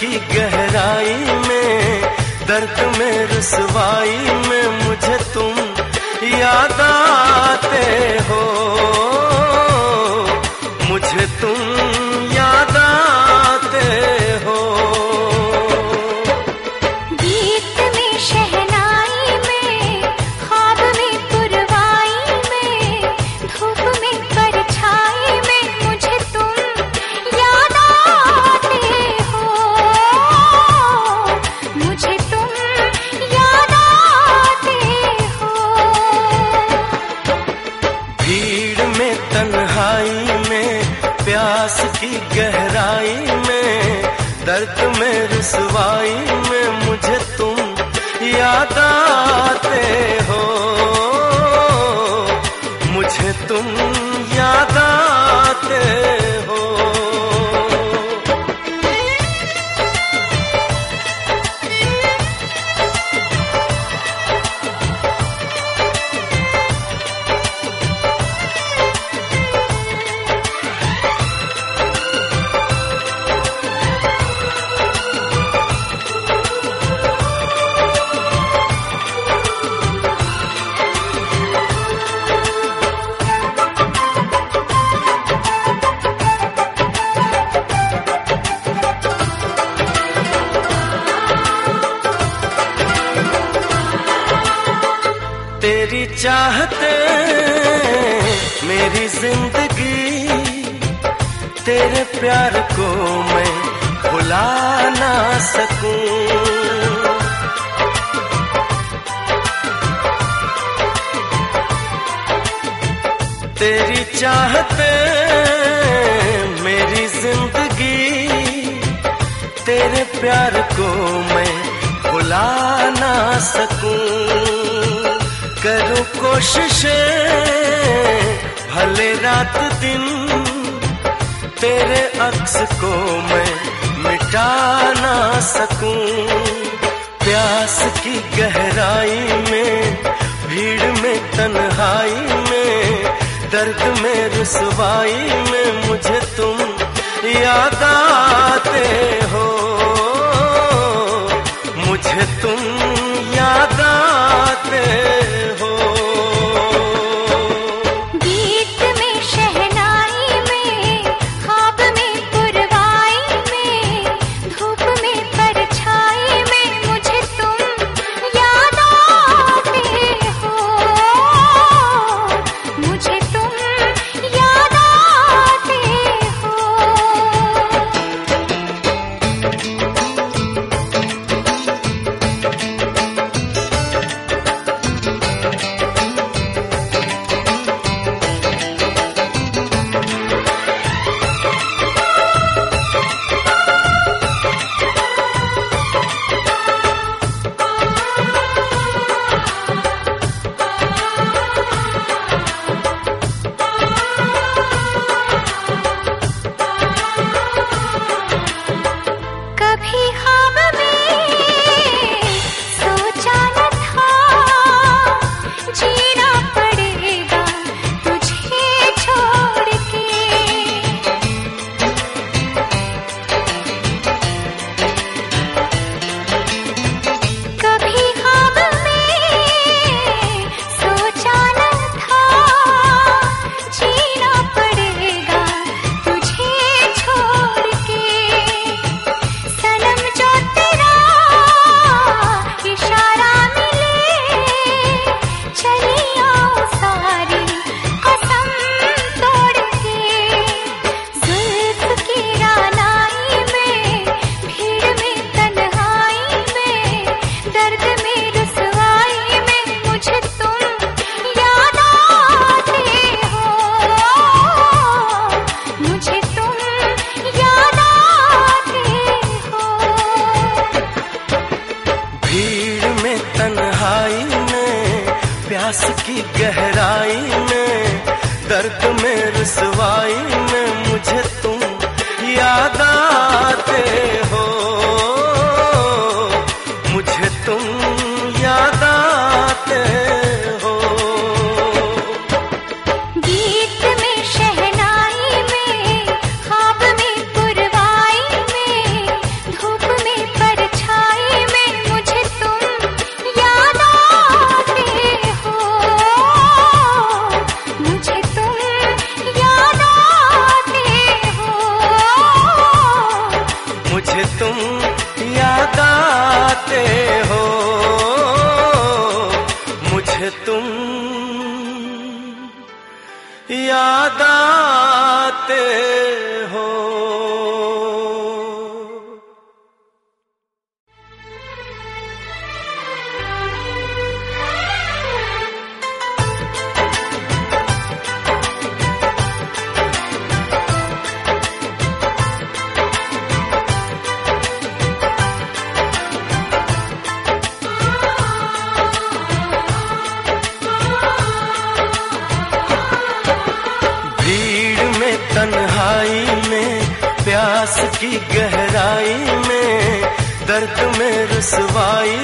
की गहराई में, दर्द में रुसवाई में मुझे तुम याद आते हो, मुझे तुम याद आते हो। गीत में शहनाई में, ख्वाब में पुरवाई में, धूप में परछाई में मुझे तुम याद आते हो, मुझे तुम याद आते हो। भीड़ में तन्हाई में, प्यास की गहराई में, दर्द में रुसवाई में मुझे तुम याद आते हो, मुझे तुम याद आते हो। तेरी चाहते मेरी जिंदगी, तेरे प्यार को मैं भुला ना सकूं। तेरी चाहते मेरी जिंदगी, तेरे प्यार को मैं भुला ना सकूं। करूं कोशिशें भले रात दिन, तेरे अक्स को मैं मिटा ना सकूं। प्यास की गहराई में, भीड़ में तन्हाई में, दर्द में रुसवाई में मुझे तुम याद आते हो, मुझे तुम याद आते हो। गीत में शहनाई में, ख्वाब में पुरवाई में, धूप में परछाई में मुझे तुम याद आते हो, मुझे तुम याद आते हो। कभी ख्वाब में सोचा न था, जीना पड़ेगा तुझे छोड़ के। कभी ख्वाब में सोचा न था, जीना पड़ेगा तुझे छोड़ के। सनम जो तेरा इशारा मिले, चली आऊं सारी कसम तोड़ के। जुल्फ की रानाई में, भीड़ में तन्हाई में, दर्द में रुसवाई में मुझे तुम याद आते हो, मुझे तुम याद आते हो। भीड़ में तन्हाई में, प्यास की गहराई में, दर्द में रुसवाई में मुझे तुम याद आते हो, मुझे तुम याद आते हो। गीत में शहनाई में, ख्वाब में पुरवाई में, धूप तुम याद आते हो। तन्हाई में, प्यास की गहराई में, दर्द में, रुसवाई